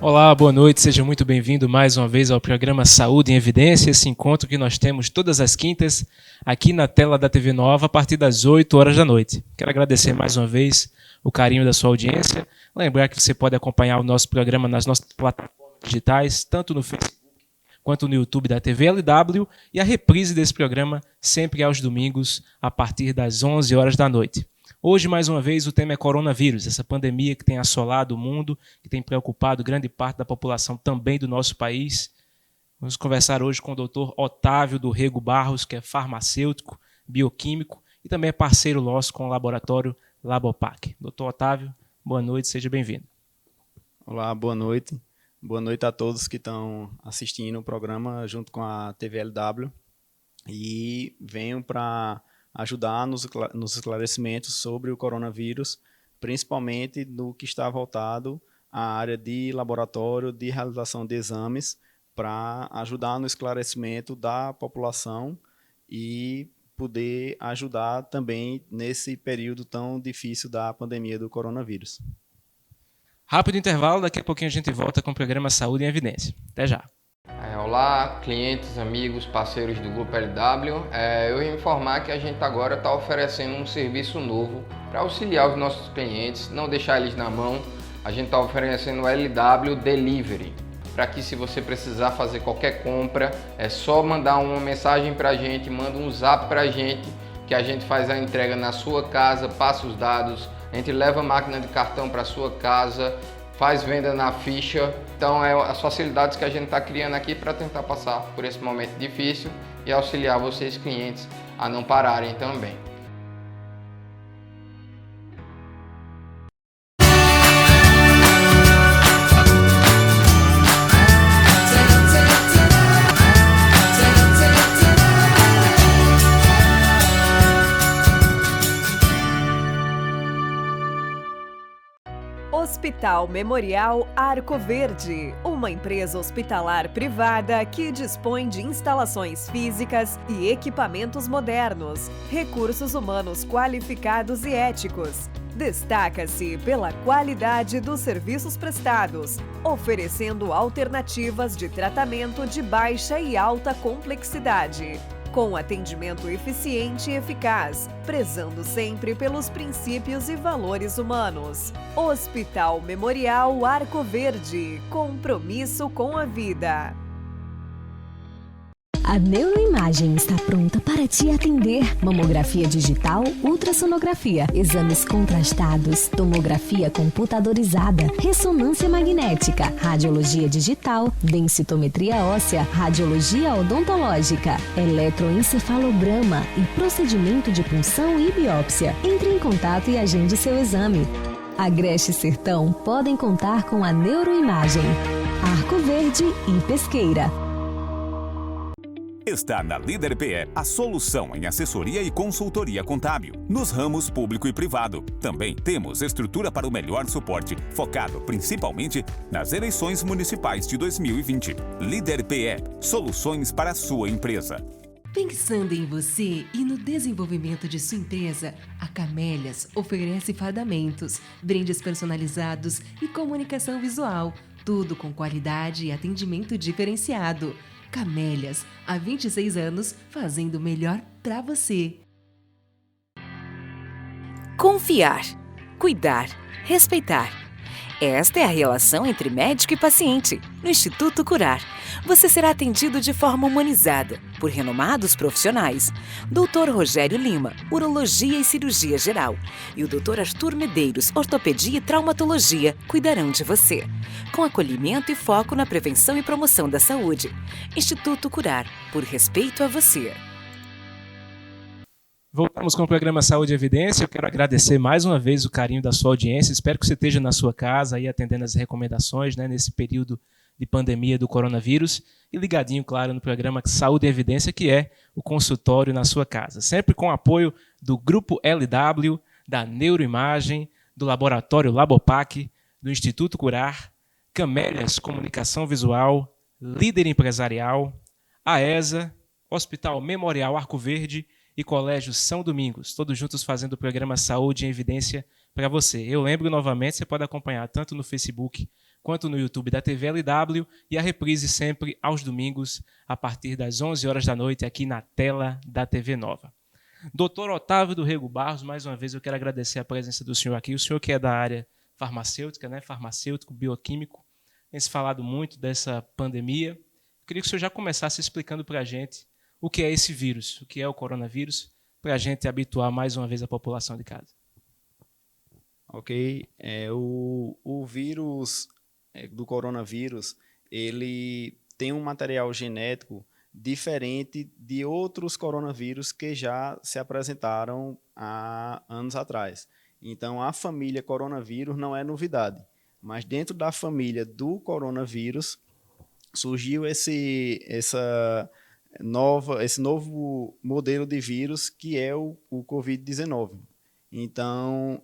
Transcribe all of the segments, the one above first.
Olá, boa noite, seja muito bem-vindo mais uma vez ao programa Saúde em Evidência, esse encontro que nós temos todas as quintas aqui na tela da TV Nova a partir das 8 horas da noite. Quero agradecer mais uma vez o carinho da sua audiência, lembrar que você pode acompanhar o nosso programa nas nossas plataformas digitais, tanto no Facebook quanto no YouTube da TV LW, e a reprise desse programa sempre aos domingos a partir das 11 horas da noite. Hoje, mais uma vez, o tema é coronavírus, essa pandemia que tem assolado o mundo, que tem preocupado grande parte da população também do nosso país. Vamos conversar hoje com o Dr. Otávio do Rego Barros, que é farmacêutico, bioquímico e também é parceiro nosso com o laboratório Labopac. Dr. Otávio, boa noite, seja bem-vindo. Olá, boa noite. Boa noite a todos que estão assistindo o programa junto com a TV LW e venho para ajudar nos esclarecimentos sobre o coronavírus, principalmente no que está voltado à área de laboratório, de realização de exames, para ajudar no esclarecimento da população e poder ajudar também nesse período tão difícil da pandemia do coronavírus. Rápido intervalo, daqui a pouquinho a gente volta com o programa Saúde em Evidência. Até já. Olá, clientes, amigos, parceiros do Grupo LW. Eu ia informar que a gente agora está oferecendo um serviço novo para auxiliar os nossos clientes, não deixar eles na mão. A gente está oferecendo o LW Delivery, para que se você precisar fazer qualquer compra, é só mandar uma mensagem para a gente, manda um zap para a gente, que a gente faz a entrega na sua casa, passa os dados, a gente leva a máquina de cartão para a sua casa, faz venda na ficha. Então é as facilidades que a gente está criando aqui para tentar passar por esse momento difícil e auxiliar vocês clientes a não pararem também. Hospital Memorial Arco Verde, uma empresa hospitalar privada que dispõe de instalações físicas e equipamentos modernos, recursos humanos qualificados e éticos. Destaca-se pela qualidade dos serviços prestados, oferecendo alternativas de tratamento de baixa e alta complexidade, com atendimento eficiente e eficaz, prezando sempre pelos princípios e valores humanos. Hospital Memorial Arco Verde, compromisso com a vida. A Neuroimagem está pronta para te atender. Mamografia digital, ultrassonografia, exames contrastados, tomografia computadorizada, ressonância magnética, radiologia digital, densitometria óssea, radiologia odontológica, eletroencefalograma e procedimento de punção e biópsia. Entre em contato e agende seu exame. Agreste e Sertão podem contar com a Neuroimagem. Arco Verde e Pesqueira. Está na Líder PE a solução em assessoria e consultoria contábil, nos ramos público e privado. Também temos estrutura para o melhor suporte, focado principalmente nas eleições municipais de 2020. Líder PE, soluções para a sua empresa. Pensando em você e no desenvolvimento de sua empresa, a Camélias oferece fardamentos, brindes personalizados e comunicação visual, tudo com qualidade e atendimento diferenciado. Camélias, há 26 anos, fazendo o melhor para você. Confiar, cuidar, respeitar. Esta é a relação entre médico e paciente. No Instituto Curar, você será atendido de forma humanizada por renomados profissionais. Dr. Rogério Lima, Urologia e Cirurgia Geral, e o Dr. Arthur Medeiros, Ortopedia e Traumatologia, cuidarão de você, com acolhimento e foco na prevenção e promoção da saúde. Instituto Curar, por respeito a você. Voltamos com o programa Saúde e Evidência. Eu quero agradecer mais uma vez o carinho da sua audiência. Espero que você esteja na sua casa aí atendendo as recomendações, né, nesse período de pandemia do coronavírus e ligadinho, claro, no programa Saúde e Evidência, que é o consultório na sua casa. Sempre com o apoio do Grupo LW, da Neuroimagem, do Laboratório Labopac, do Instituto Curar, Camélias Comunicação Visual, Líder Empresarial, AESA, Hospital Memorial Arco Verde e Colégio São Domingos, todos juntos fazendo o programa Saúde em Evidência para você. Eu lembro novamente, você pode acompanhar tanto no Facebook quanto no YouTube da TV LW e a reprise sempre aos domingos, a partir das 11 horas da noite, aqui na tela da TV Nova. Doutor Otávio do Rego Barros, mais uma vez eu quero agradecer a presença do senhor aqui. O senhor que é da área farmacêutica, né? Farmacêutico, bioquímico, tem se falado muito dessa pandemia. Eu queria que o senhor já começasse explicando para a gente o que é esse vírus, o que é o coronavírus, para a gente habituar mais uma vez a população de casa. Ok, o vírus do coronavírus, ele tem um material genético diferente de outros coronavírus que já se apresentaram há anos atrás. Então, a família coronavírus não é novidade, mas dentro da família do coronavírus surgiu esse novo modelo de vírus que é o Covid-19. Então,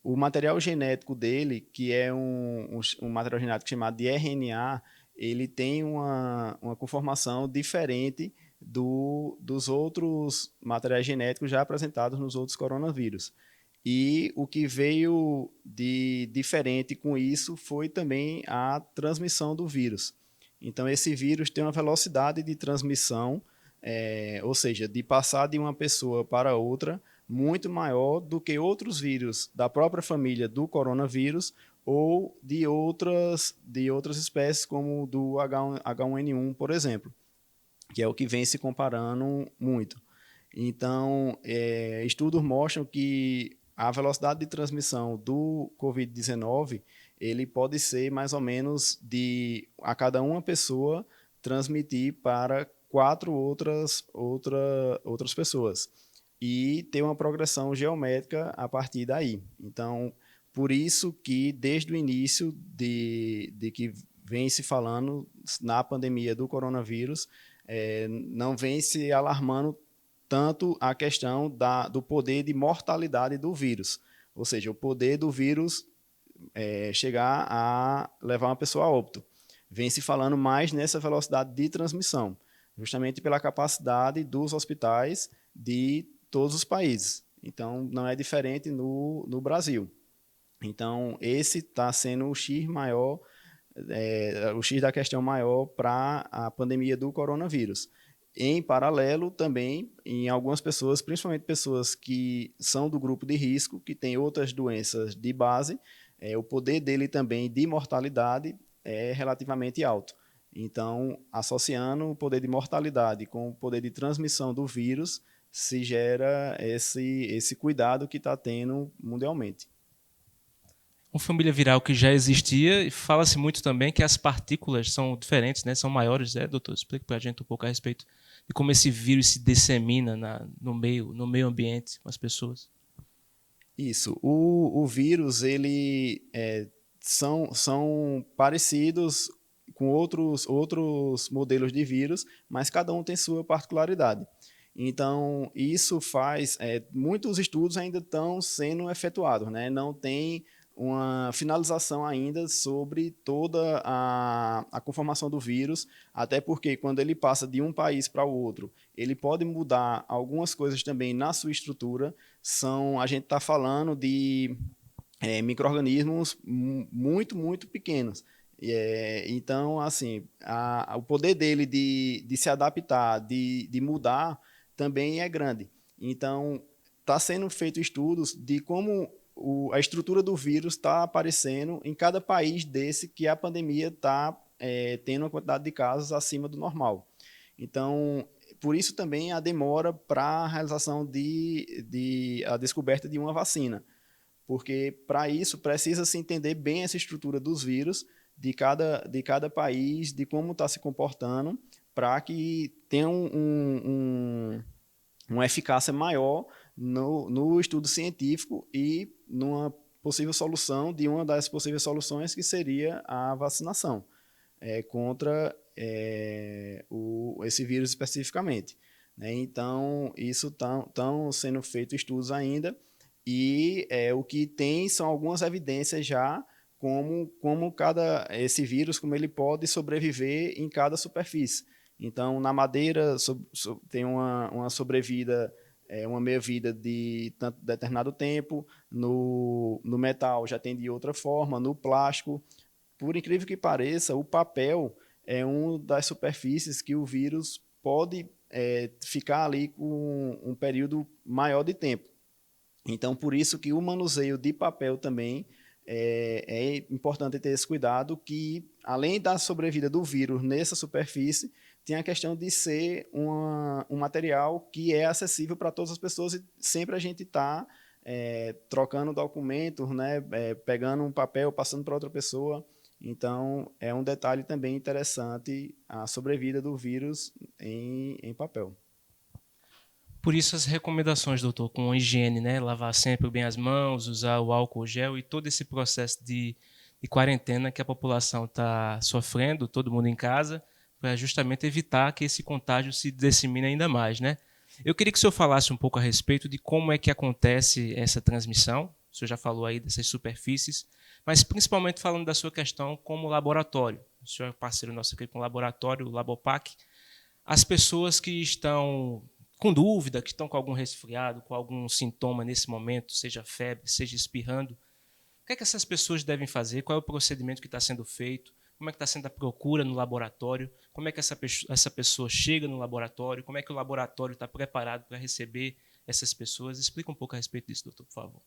o material genético dele, que é um material genético chamado de RNA, ele tem uma conformação diferente dos outros materiais genéticos já apresentados nos outros coronavírus. E o que veio de diferente com isso foi também a transmissão do vírus. Então, esse vírus tem uma velocidade de transmissão, ou seja, de passar de uma pessoa para outra, muito maior do que outros vírus da própria família do coronavírus ou de outras espécies, como do H1N1, por exemplo, que é o que vem se comparando muito. Então, estudos mostram que a velocidade de transmissão do Covid-19 ele pode ser mais ou menos de a cada uma pessoa transmitir para 4 outras pessoas e ter uma progressão geométrica a partir daí. Então, por isso que desde o início de que vem se falando na pandemia do coronavírus, não vem se alarmando tanto a questão do poder de mortalidade do vírus, ou seja, o poder do vírus chegar a levar uma pessoa a óbito. Vem se falando mais nessa velocidade de transmissão, justamente pela capacidade dos hospitais de todos os países. Então, não é diferente no Brasil. Então, esse está sendo o X maior, o X da questão maior para a pandemia do coronavírus. Em paralelo, também, em algumas pessoas, principalmente pessoas que são do grupo de risco, que têm outras doenças de base, o poder dele também de mortalidade é relativamente alto. Então, associando o poder de mortalidade com o poder de transmissão do vírus, se gera esse cuidado que está tendo mundialmente. Uma família viral que já existia, e fala-se muito também que as partículas são diferentes, né? São maiores, doutor? Explique para a gente um pouco a respeito de como esse vírus se dissemina no meio ambiente com as pessoas. Isso. O vírus, ele são parecidos com outros modelos de vírus, mas cada um tem sua particularidade. Então, isso faz... muitos estudos ainda estão sendo efetuados, né? Não tem uma finalização ainda sobre toda a conformação do vírus, até porque quando ele passa de um país para o outro, ele pode mudar algumas coisas também na sua estrutura. A gente está falando de micro-organismos muito, muito pequenos. Então, assim, o poder dele de se adaptar, de mudar, também é grande. Então, está sendo feito estudos de como a estrutura do vírus está aparecendo em cada país desse que a pandemia está tendo uma quantidade de casos acima do normal. Então, por isso também a demora para a realização a descoberta de uma vacina, porque para isso precisa-se entender bem essa estrutura dos vírus de cada país, de como está se comportando, para que tenha uma eficácia maior no estudo científico e numa possível solução, de uma das possíveis soluções, que seria a vacinação contra esse vírus especificamente. Né? Então, isso estão sendo feitos estudos ainda, e o que tem são algumas evidências já como esse vírus, como ele pode sobreviver em cada superfície. Então, na madeira tem uma sobrevida uma meia-vida de determinado tempo, no metal já tem de outra forma, no plástico. Por incrível que pareça, o papel é uma das superfícies que o vírus pode ficar ali com um período maior de tempo. Então, por isso que o manuseio de papel também é importante ter esse cuidado, que além da sobrevida do vírus nessa superfície, tem a questão de ser um material que é acessível para todas as pessoas e sempre a gente está trocando documentos, né, pegando um papel, passando para outra pessoa. Então, é um detalhe também interessante a sobrevida do vírus em papel. Por isso as recomendações, doutor, com higiene, né? Lavar sempre bem as mãos, usar o álcool gel e todo esse processo de quarentena que a população está sofrendo, todo mundo em casa, para justamente evitar que esse contágio se dissemine ainda mais, né? Eu queria que o senhor falasse um pouco a respeito de como é que acontece essa transmissão. O senhor já falou aí dessas superfícies, mas principalmente falando da sua questão como laboratório. O senhor é parceiro nosso aqui com o laboratório, o Labopac. As pessoas que estão com dúvida, que estão com algum resfriado, com algum sintoma nesse momento, seja febre, seja espirrando, o que é que essas pessoas devem fazer? Qual é o procedimento que está sendo feito? Como é que está sendo a procura no laboratório? Como é que essa pessoa chega no laboratório? Como é que o laboratório está preparado para receber essas pessoas? Explica um pouco a respeito disso, doutor, por favor.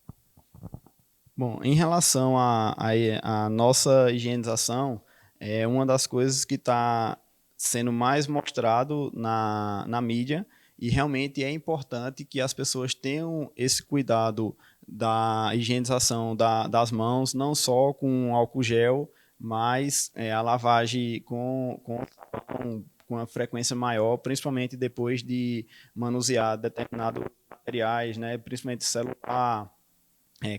Bom, em relação à nossa higienização, é uma das coisas que está sendo mais mostrado na mídia, e realmente é importante que as pessoas tenham esse cuidado da higienização das mãos, não só com álcool gel, mas a lavagem com uma frequência maior, principalmente depois de manusear determinados materiais, né, principalmente celular,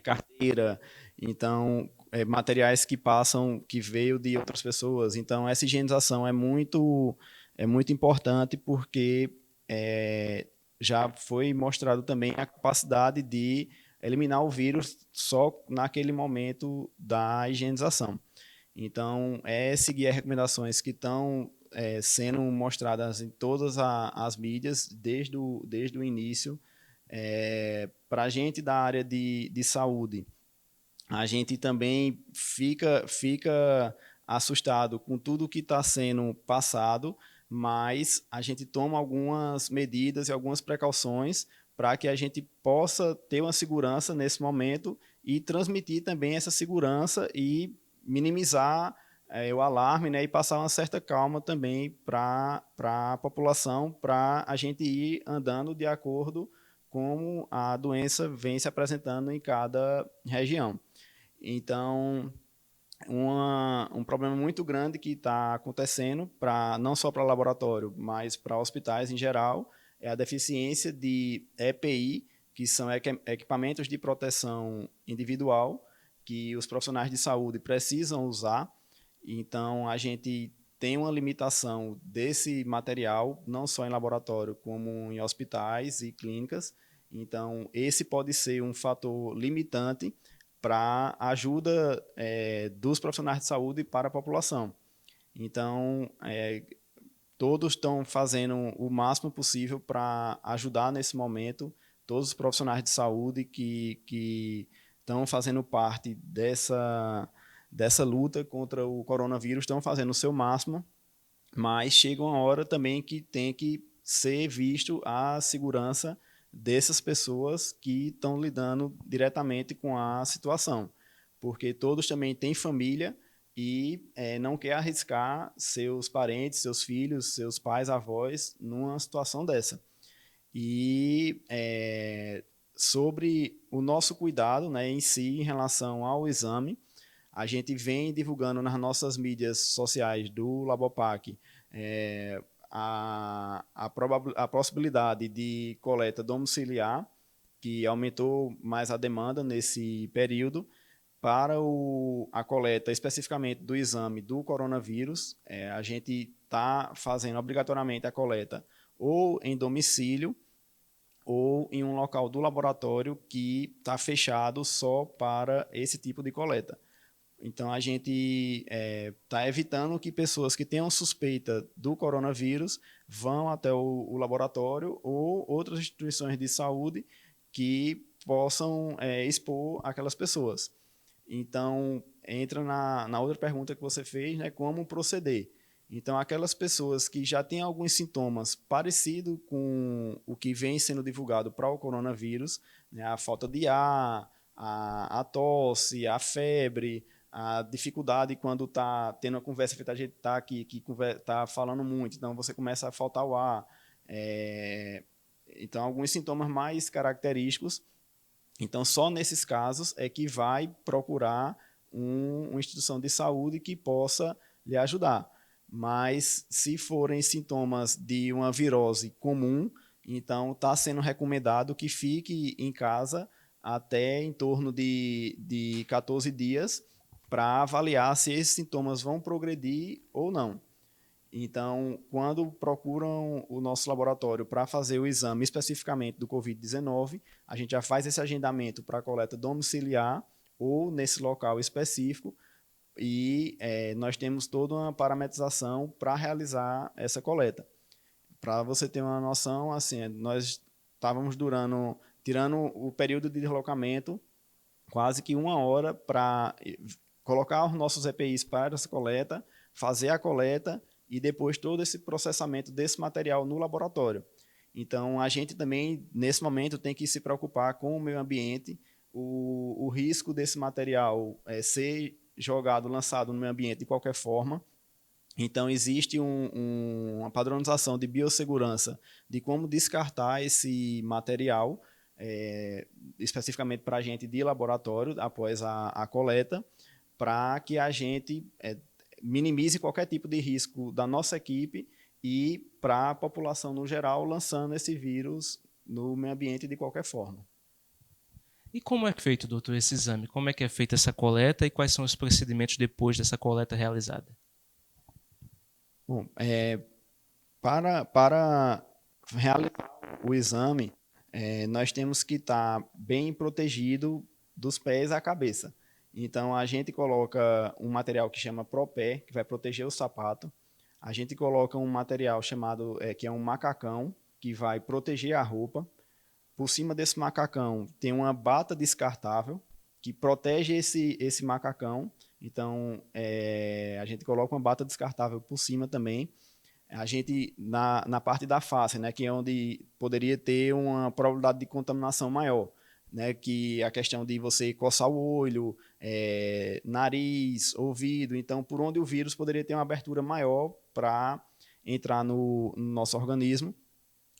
carteira, então materiais que veio de outras pessoas. Então essa higienização é muito importante, porque já foi mostrado também a capacidade de eliminar o vírus só naquele momento da higienização. Então seguir as recomendações que estão sendo mostradas em todas as mídias desde o início. Para a gente da área de saúde, a gente também fica assustado com tudo que está sendo passado, mas a gente toma algumas medidas e algumas precauções para que a gente possa ter uma segurança nesse momento e transmitir também essa segurança e minimizar o alarme, né, e passar uma certa calma também para a população, para a gente ir andando de acordo como a doença vem se apresentando em cada região. Então, um problema muito grande que está acontecendo, não só para laboratório, mas para hospitais em geral, é a deficiência de EPI, que são equipamentos de proteção individual, que os profissionais de saúde precisam usar. Então, a gente tem uma limitação desse material, não só em laboratório, como em hospitais e clínicas. Então, esse pode ser um fator limitante para a ajuda dos profissionais de saúde para a população. Então, todos estão fazendo o máximo possível para ajudar nesse momento, todos os profissionais de saúde que estão fazendo parte dessa luta contra o coronavírus, estão fazendo o seu máximo, mas chega uma hora também que tem que ser visto a segurança dessas pessoas que estão lidando diretamente com a situação, porque todos também têm família e não quer arriscar seus parentes, seus filhos, seus pais, avós, numa situação dessa. E sobre o nosso cuidado, né, em si, em relação ao exame, a gente vem divulgando nas nossas mídias sociais do Labopac a possibilidade de coleta domiciliar, que aumentou mais a demanda nesse período, para a coleta especificamente do exame do coronavírus. A gente está fazendo obrigatoriamente a coleta ou em domicílio ou em um local do laboratório que está fechado só para esse tipo de coleta. Então, a gente está evitando que pessoas que tenham suspeita do coronavírus vão até o laboratório ou outras instituições de saúde que possam expor aquelas pessoas. Então, entra na outra pergunta que você fez, né, como proceder. Então, aquelas pessoas que já têm alguns sintomas parecidos com o que vem sendo divulgado para o coronavírus, né, a falta de ar, a tosse, a febre, a dificuldade quando está tendo uma conversa, a gente está aqui, que está falando muito, então você começa a faltar o ar. Então, alguns sintomas mais característicos. Então, só nesses casos é que vai procurar uma instituição de saúde que possa lhe ajudar. Mas, se forem sintomas de uma virose comum, então está sendo recomendado que fique em casa até em torno de 14 dias para avaliar se esses sintomas vão progredir ou não. Então, quando procuram o nosso laboratório para fazer o exame especificamente do COVID-19, a gente já faz esse agendamento para a coleta domiciliar ou nesse local específico e nós temos toda uma parametrização para realizar essa coleta. Para você ter uma noção, assim, nós estávamos tirando o período de deslocamento, quase que 1 hora para colocar os nossos EPIs para essa coleta, fazer a coleta e depois todo esse processamento desse material no laboratório. Então, a gente também, nesse momento, tem que se preocupar com o meio ambiente, o risco desse material ser jogado, lançado no meio ambiente de qualquer forma. Então, existe uma padronização de biossegurança de como descartar esse material, especificamente para a gente de laboratório, após a coleta, para que a gente minimize qualquer tipo de risco da nossa equipe e para a população no geral, lançando esse vírus no meio ambiente de qualquer forma. E como é feito, doutor, esse exame? Como é que é feita essa coleta e quais são os procedimentos depois dessa coleta realizada? Bom, para realizar o exame, nós temos que estar bem protegido dos pés à cabeça. Então, a gente coloca um material que chama ProPé, que vai proteger o sapato. A gente coloca um material chamado, que é um macacão, que vai proteger a roupa. Por cima desse macacão tem uma bata descartável, que protege esse macacão. Então, a gente coloca uma bata descartável por cima também. A gente, na parte da face, né, que é onde poderia ter uma probabilidade de contaminação maior, né, que a questão de você coçar o olho, nariz, ouvido, então por onde o vírus poderia ter uma abertura maior para entrar no nosso organismo.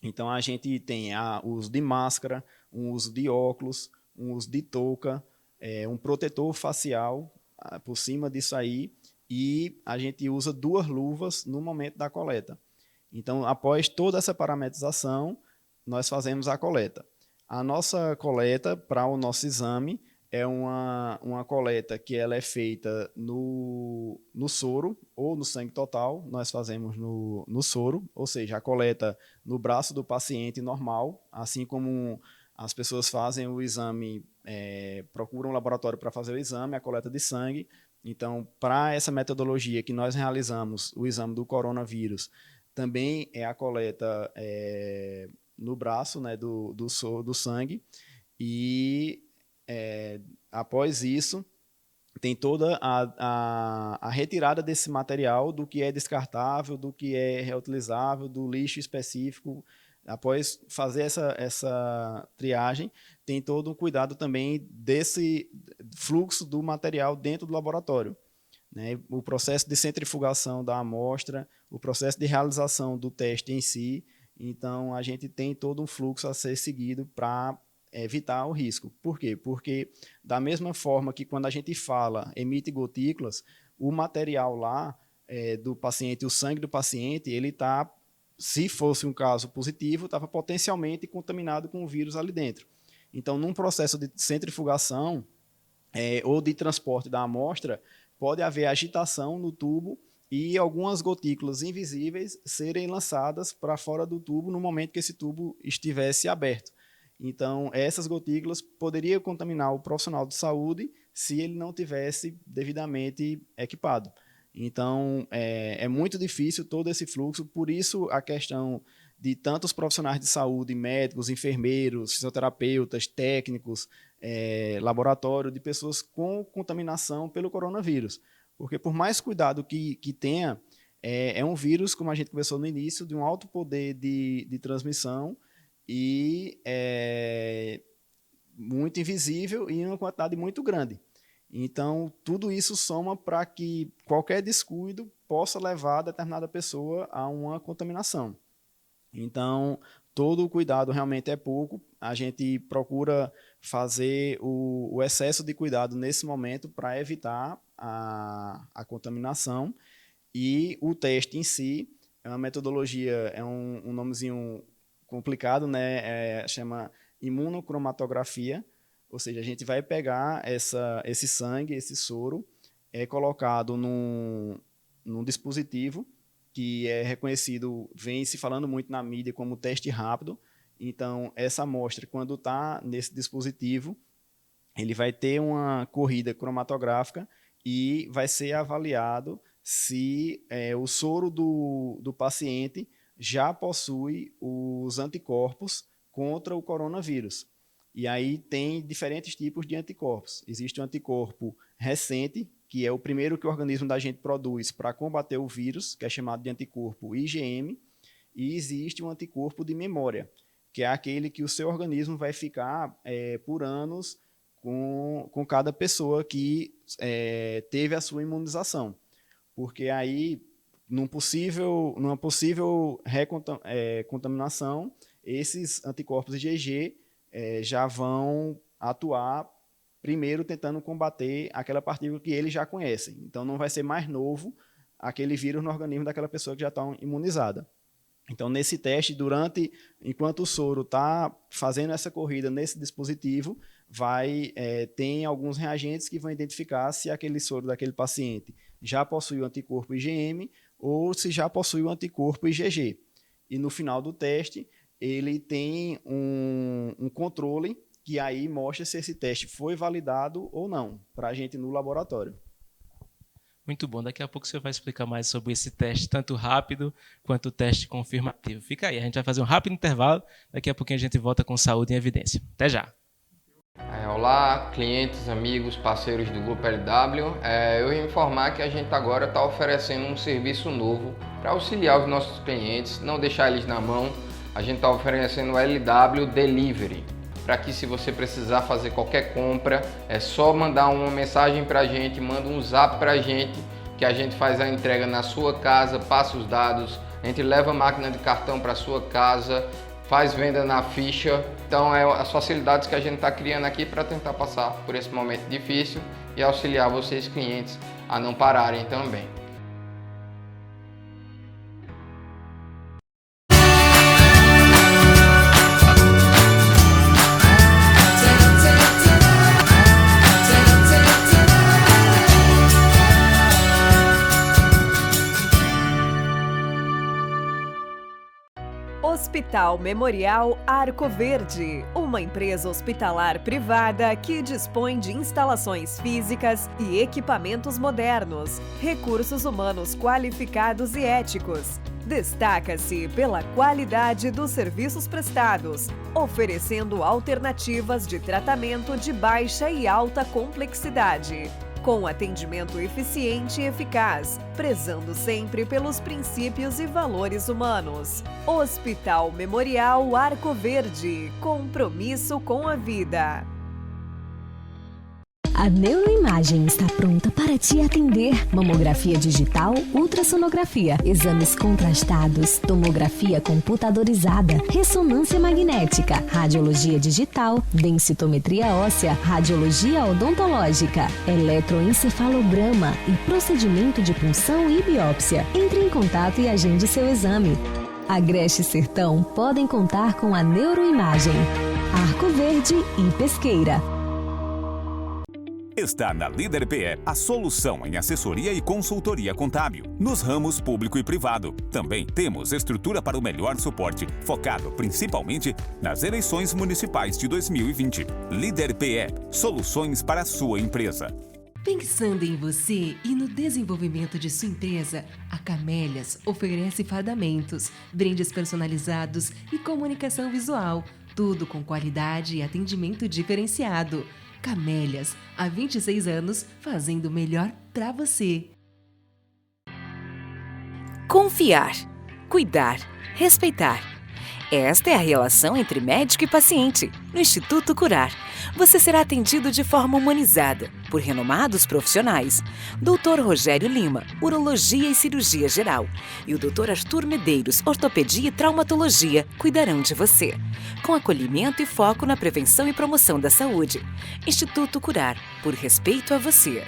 Então a gente tem o uso de máscara, um uso de óculos, um uso de touca, um protetor facial por cima disso aí, e a gente usa 2 luvas no momento da coleta. Então, após toda essa parametrização, nós fazemos a coleta. A nossa coleta para o nosso exame é uma coleta que ela é feita no soro ou no sangue total. Nós fazemos no soro, ou seja, a coleta no braço do paciente normal, assim como as pessoas fazem o exame, procuram um laboratório para fazer o exame, a coleta de sangue. Então, para essa metodologia que nós realizamos, o exame do coronavírus, também é a coleta no braço, né, do sangue, e após isso tem toda a retirada desse material, do que é descartável, do que é reutilizável, do lixo específico. Após fazer essa triagem, tem todo um cuidado também desse fluxo do material dentro do laboratório, né? O processo de centrifugação da amostra, o processo de realização do teste em si. Então, a gente tem todo um fluxo a ser seguido para evitar o risco. Por quê? Porque, da mesma forma que quando a gente emite gotículas, o material lá do paciente, o sangue do paciente, ele está, se fosse um caso positivo, estava potencialmente contaminado com o vírus ali dentro. Então, num processo de centrifugação ou de transporte da amostra, pode haver agitação no tubo e algumas gotículas invisíveis serem lançadas para fora do tubo no momento que esse tubo estivesse aberto. Então, essas gotículas poderiam contaminar o profissional de saúde, se ele não tivesse devidamente equipado. Então, é muito difícil todo esse fluxo, por isso a questão de tantos profissionais de saúde, médicos, enfermeiros, fisioterapeutas, técnicos, laboratório, de pessoas com contaminação pelo coronavírus. Porque por mais cuidado que tenha, é um vírus, como a gente conversou no início, de um alto poder de transmissão e muito invisível e em uma quantidade muito grande. Então, tudo isso soma para que qualquer descuido possa levar determinada pessoa a uma contaminação. Então, todo o cuidado realmente é pouco. A gente procura fazer o excesso de cuidado nesse momento para evitar a contaminação. E o teste em si é uma metodologia, é um nomezinho complicado, né? Chama imunocromatografia. Ou seja, a gente vai pegar esse sangue, esse soro, colocado num dispositivo que é reconhecido, vem se falando muito na mídia como teste rápido. Então, essa amostra, quando está nesse dispositivo, ele vai ter uma corrida cromatográfica e vai ser avaliado se o soro do paciente já possui os anticorpos contra o coronavírus. E aí tem diferentes tipos de anticorpos. Existe o anticorpo recente, que é o primeiro que o organismo da gente produz para combater o vírus, que é chamado de anticorpo IgM, e existe um anticorpo de memória, que é aquele que o seu organismo vai ficar por anos com cada pessoa que teve a sua imunização. Porque aí, numa possível contaminação, esses anticorpos IgG já vão atuar primeiro tentando combater aquela partícula que eles já conhecem. Então, não vai ser mais novo aquele vírus no organismo daquela pessoa que já está imunizada. Então, nesse teste, enquanto o soro está fazendo essa corrida nesse dispositivo, tem alguns reagentes que vão identificar se aquele soro daquele paciente já possui o anticorpo IgM ou se já possui o anticorpo IgG. E no final do teste, ele tem um controle que aí mostra se esse teste foi validado ou não para a gente no laboratório. Muito bom. Daqui a pouco você vai explicar mais sobre esse teste, tanto rápido quanto o teste confirmativo. Fica aí, a gente vai fazer um rápido intervalo. Daqui a pouquinho a gente volta com Saúde em Evidência. Até já. Olá, clientes, amigos, parceiros do Grupo LW. Eu ia informar que a gente agora está oferecendo um serviço novo para auxiliar os nossos clientes, não deixar eles na mão. A gente está oferecendo o LW Delivery, para que se você precisar fazer qualquer compra, é só mandar uma mensagem para a gente, manda um zap para a gente, que a gente faz a entrega na sua casa, passa os dados, a gente leva a máquina de cartão para a sua casa, faz venda na ficha. Então, as facilidades que a gente está criando aqui para tentar passar por esse momento difícil e auxiliar vocês, clientes, a não pararem também. Hospital Memorial Arco Verde, uma empresa hospitalar privada que dispõe de instalações físicas e equipamentos modernos, recursos humanos qualificados e éticos. Destaca-se pela qualidade dos serviços prestados, oferecendo alternativas de tratamento de baixa e alta complexidade, com atendimento eficiente e eficaz, prezando sempre pelos princípios e valores humanos. Hospital Memorial Arco Verde, compromisso com a vida. A Neuroimagem está pronta para te atender. Mamografia digital, ultrassonografia, exames contrastados, tomografia computadorizada, ressonância magnética, radiologia digital, densitometria óssea, radiologia odontológica, eletroencefalograma e procedimento de punção e biópsia. Entre em contato e agende seu exame. Agreste e Sertão podem contar com a Neuroimagem. Arco Verde e Pesqueira. está na Líder PE, a solução em assessoria e consultoria contábil, nos ramos público e privado. Também temos estrutura para o melhor suporte, focado principalmente nas eleições municipais de 2020. Líder PE, soluções para a sua empresa. Pensando em você e no desenvolvimento de sua empresa, a Camélias oferece fardamentos, brindes personalizados e comunicação visual, tudo com qualidade e atendimento diferenciado. Camélias, há 26 anos, fazendo o melhor para você. Confiar, cuidar, respeitar. Esta é a relação entre médico e paciente. No Instituto Curar, você será atendido de forma humanizada por renomados profissionais. Dr. Rogério Lima, Urologia e Cirurgia Geral, e o Dr. Arthur Medeiros, Ortopedia e Traumatologia, cuidarão de você, com acolhimento e foco na prevenção e promoção da saúde. Instituto Curar, por respeito a você.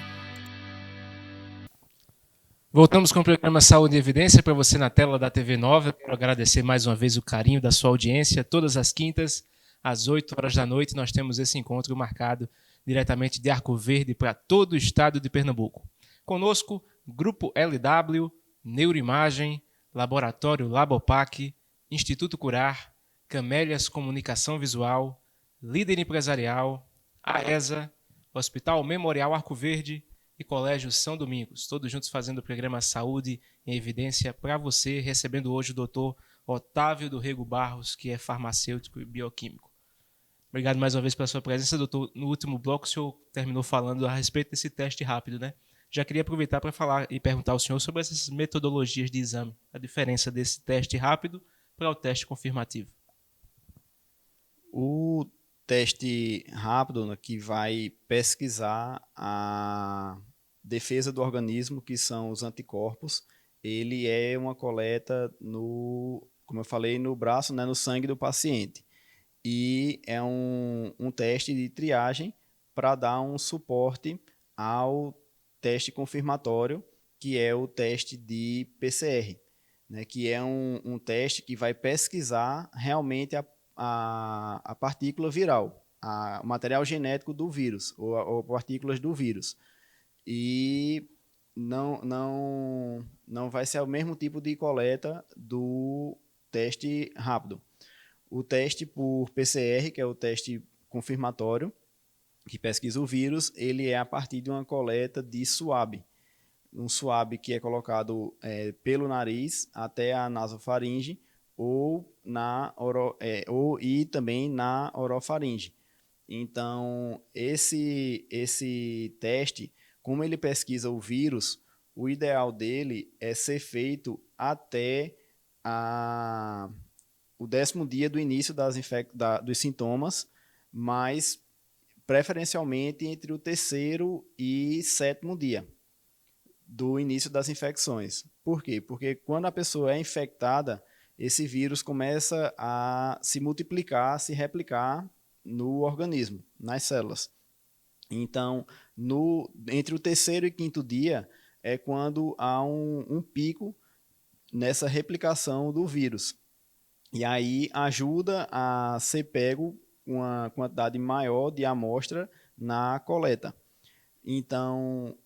Voltamos com o programa Saúde e Evidência para você na tela da TV Nova. Eu quero agradecer mais uma vez o carinho da sua audiência. Todas as quintas, às 8 horas da noite, nós temos esse encontro marcado diretamente de Arco Verde para todo o estado de Pernambuco. Conosco, Grupo LW, Neuroimagem, Laboratório Labopac, Instituto Curar, Camélias Comunicação Visual, Líder Empresarial, AESA, Hospital Memorial Arco Verde e Colégio São Domingos, todos juntos fazendo o programa Saúde em Evidência para você, recebendo hoje o doutor Otávio do Rego Barros, que é farmacêutico e bioquímico. Obrigado mais uma vez pela sua presença, doutor. No último bloco, o senhor terminou falando a respeito desse teste rápido, né? Já queria aproveitar para falar e perguntar ao senhor sobre essas metodologias de exame, a diferença desse teste rápido para o teste confirmativo. O teste rápido, né, que vai pesquisar a defesa do organismo, que são os anticorpos, ele é uma coleta como eu falei, no braço, né, no sangue do paciente. E é um teste de triagem para dar um suporte ao teste confirmatório, que é o teste de PCR, né, que é um teste que vai pesquisar realmente a partícula viral, o material genético do vírus, ou partículas do vírus. E não vai ser o mesmo tipo de coleta do teste rápido. O teste por PCR, que é o teste confirmatório, que pesquisa o vírus, ele é a partir de uma coleta de suave. Um suave que é colocado pelo nariz até a nasofaringe, e também na orofaringe. Então, esse teste, como ele pesquisa o vírus, o ideal dele é ser feito até o 10º dia do início dos sintomas, mas preferencialmente entre o 3º e 7º dia do início das infecções. Por quê? Porque quando a pessoa é infectada, esse vírus começa a se multiplicar, se replicar no organismo, nas células. Então, entre o 3º e 5º dia é quando há um pico nessa replicação do vírus. E aí ajuda a ser pego uma quantidade maior de amostra na coleta. Então,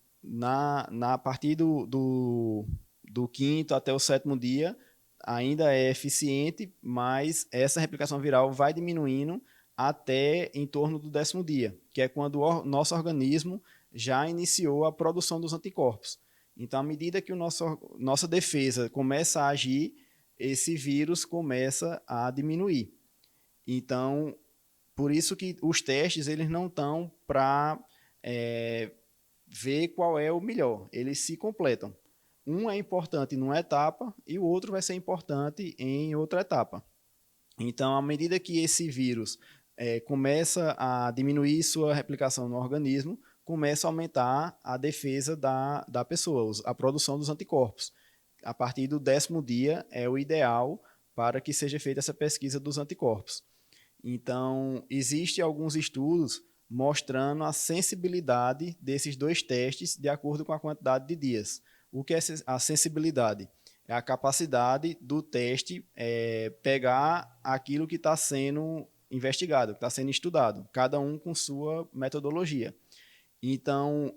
a partir do 5º até o 7º dia, ainda é eficiente, mas essa replicação viral vai diminuindo até em torno do 10º dia, que é quando o nosso organismo já iniciou a produção dos anticorpos. Então, à medida que nossa defesa começa a agir, esse vírus começa a diminuir. Então, por isso que os testes eles não estão para ver qual é o melhor, eles se completam. Um é importante numa etapa e o outro vai ser importante em outra etapa. Então, à medida que esse vírus começa a diminuir sua replicação no organismo, começa a aumentar a defesa da pessoa, a produção dos anticorpos. A partir do 10º dia é o ideal para que seja feita essa pesquisa dos anticorpos. Então, existem alguns estudos mostrando a sensibilidade desses dois testes de acordo com a quantidade de dias. O que é a sensibilidade? É a capacidade do teste pegar aquilo que está sendo investigado, que está sendo estudado, cada um com sua metodologia. Então,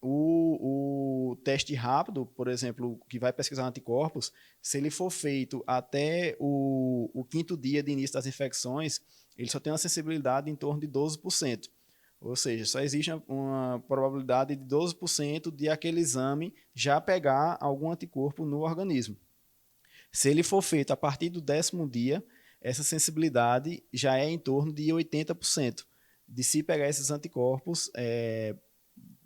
o teste rápido, por exemplo, que vai pesquisar anticorpos, se ele for feito até o 5º dia de início das infecções, ele só tem uma sensibilidade em torno de 12%. Ou seja, só existe uma probabilidade de 12% de aquele exame já pegar algum anticorpo no organismo. Se ele for feito a partir do 10º dia, essa sensibilidade já é em torno de 80% de se pegar esses anticorpos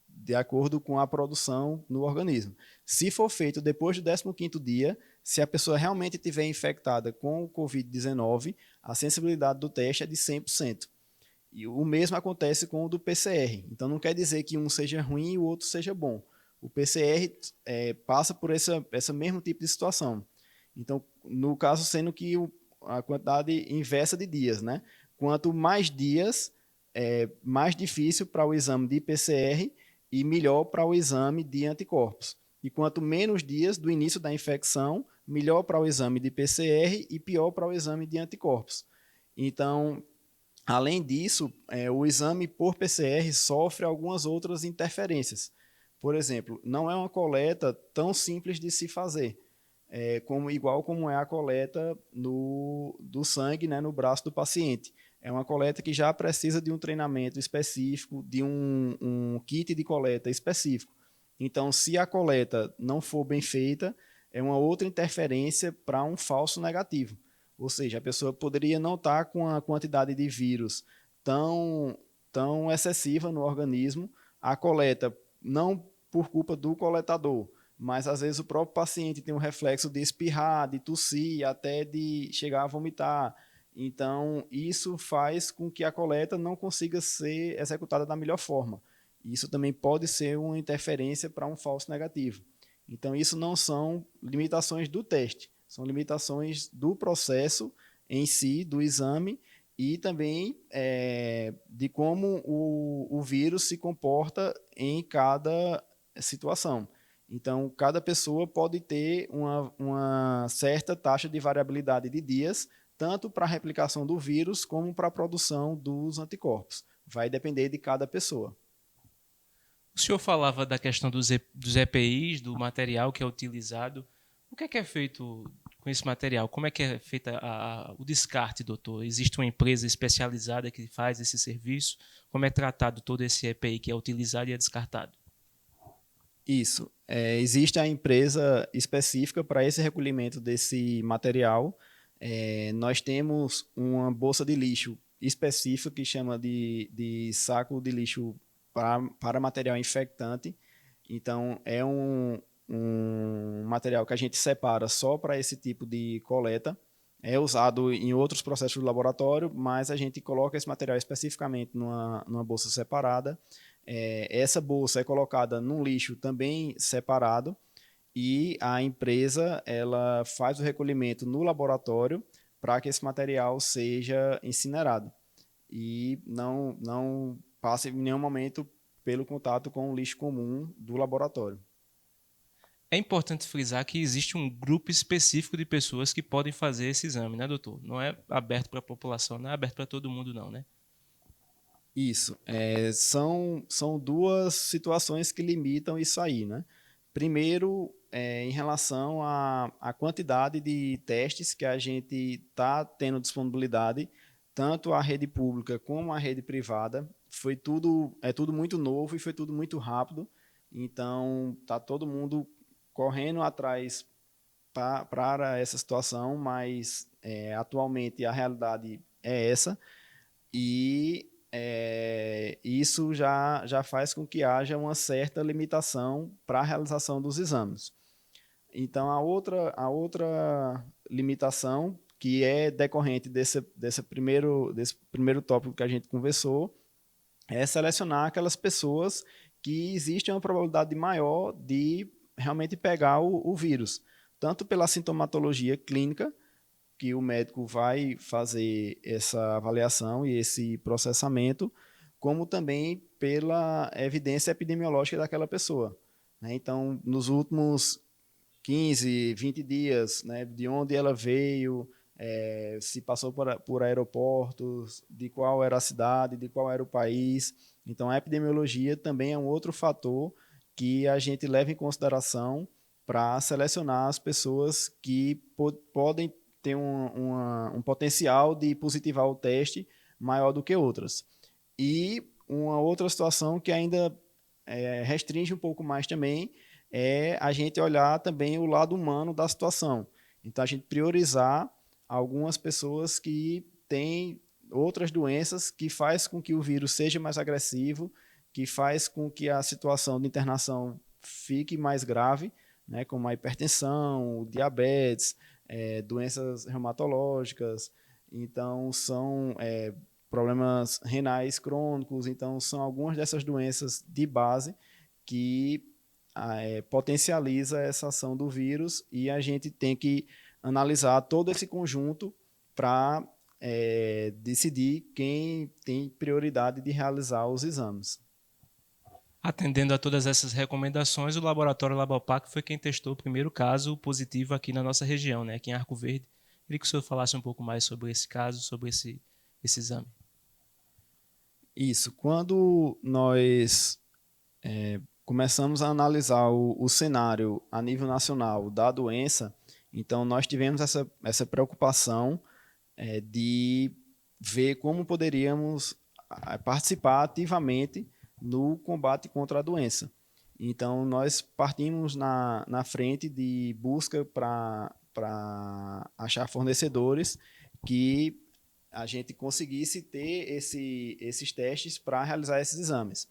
de acordo com a produção no organismo. Se for feito depois do 15º dia, se a pessoa realmente estiver infectada com o Covid-19, a sensibilidade do teste é de 100%. E o mesmo acontece com o do PCR. Então, não quer dizer que um seja ruim e o outro seja bom. O PCR passa por esse mesmo tipo de situação. Então, no caso, sendo que a quantidade inversa de dias, né? Quanto mais dias, mais difícil para o exame de PCR e melhor para o exame de anticorpos. E quanto menos dias do início da infecção, melhor para o exame de PCR e pior para o exame de anticorpos. Então, além disso, o exame por PCR sofre algumas outras interferências. Por exemplo, não é uma coleta tão simples de se fazer, igual como é a coleta do sangue, né, no braço do paciente. É uma coleta que já precisa de um treinamento específico, de um kit de coleta específico. Então, se a coleta não for bem feita, é uma outra interferência para um falso negativo. Ou seja, a pessoa poderia não estar com a quantidade de vírus tão excessiva no organismo, a coleta, não por culpa do coletador, mas às vezes o próprio paciente tem um reflexo de espirrar, de tossir, até de chegar a vomitar. Então, isso faz com que a coleta não consiga ser executada da melhor forma. Isso também pode ser uma interferência para um falso negativo. Então, isso não são limitações do teste, são limitações do processo em si, do exame, e também de como o vírus se comporta em cada situação. Então, cada pessoa pode ter uma certa taxa de variabilidade de dias, tanto para a replicação do vírus como para a produção dos anticorpos. Vai depender de cada pessoa. O senhor falava da questão dos EPIs, do material que é utilizado. O que é feito com esse material? Como é que é feito o descarte, doutor? Existe uma empresa especializada que faz esse serviço? Como é tratado todo esse EPI que é utilizado e é descartado? Isso. Existe a empresa específica para esse recolhimento desse material. Nós temos uma bolsa de lixo específica que chama de saco de lixo para material infectante. Então, é um material que a gente separa só para esse tipo de coleta. É usado em outros processos do laboratório, mas a gente coloca esse material especificamente numa bolsa separada. Essa bolsa é colocada num lixo também separado e a empresa ela faz o recolhimento no laboratório para que esse material seja incinerado e não passe em nenhum momento pelo contato com o lixo comum do laboratório. É importante frisar que existe um grupo específico de pessoas que podem fazer esse exame, né, doutor? Não é aberto para a população, não é aberto para todo mundo, não, né? Isso. São duas situações que limitam isso aí, né? Primeiro, em relação à quantidade de testes que a gente está tendo disponibilidade, tanto a rede pública como a rede privada, é tudo muito novo e foi tudo muito rápido. Então, está todo mundo correndo atrás para essa situação, mas atualmente a realidade é essa. E isso já faz com que haja uma certa limitação para a realização dos exames. Então, a outra limitação, que é decorrente desse primeiro tópico que a gente conversou, é selecionar aquelas pessoas que existe uma probabilidade maior de realmente pegar o vírus, tanto pela sintomatologia clínica, que o médico vai fazer essa avaliação e esse processamento, como também pela evidência epidemiológica daquela pessoa. Então, nos últimos 15, 20 dias, né, de onde ela veio, se passou por aeroportos, de qual era a cidade, de qual era o país. Então, a epidemiologia também é um outro fator que a gente leva em consideração para selecionar as pessoas que podem ter um potencial de positivar o teste maior do que outras. E uma outra situação que ainda restringe um pouco mais também é a gente olhar também o lado humano da situação. Então, a gente priorizar algumas pessoas que têm outras doenças que faz com que o vírus seja mais agressivo, que faz com que a situação de internação fique mais grave, né, como a hipertensão, o diabetes, doenças reumatológicas. Então, são problemas renais crônicos. Então, são algumas dessas doenças de base que potencializa essa ação do vírus, e a gente tem que analisar todo esse conjunto para decidir quem tem prioridade de realizar os exames. Atendendo a todas essas recomendações, o laboratório Labopac foi quem testou o primeiro caso positivo aqui na nossa região, né, aqui em Arco Verde. Queria que o senhor falasse um pouco mais sobre esse caso, sobre esse exame. Isso. Quando nós começamos a analisar o cenário a nível nacional da doença, então nós tivemos essa preocupação de ver como poderíamos participar ativamente no combate contra a doença. Então, nós partimos na frente de busca para achar fornecedores que a gente conseguisse ter esses testes para realizar esses exames.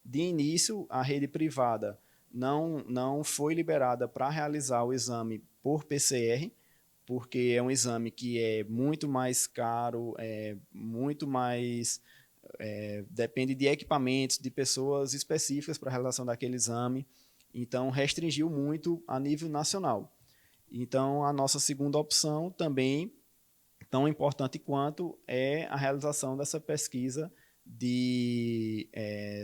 De início, a rede privada não foi liberada para realizar o exame por PCR, porque é um exame que é muito mais caro, muito mais depende de equipamentos, de pessoas específicas para a realização daquele exame. Então, restringiu muito a nível nacional. Então, a nossa segunda opção também, tão importante quanto, é a realização dessa pesquisa de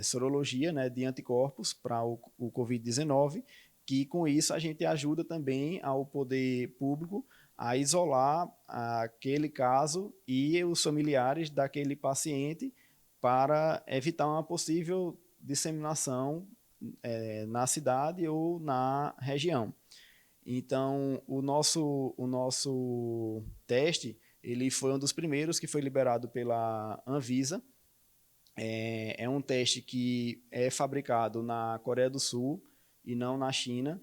sorologia, né, de anticorpos para o Covid-19, que com isso a gente ajuda também ao poder público a isolar aquele caso e os familiares daquele paciente para evitar uma possível disseminação na cidade ou na região. Então, o nosso teste, ele foi um dos primeiros que foi liberado pela Anvisa. É um teste que é fabricado na Coreia do Sul e não na China.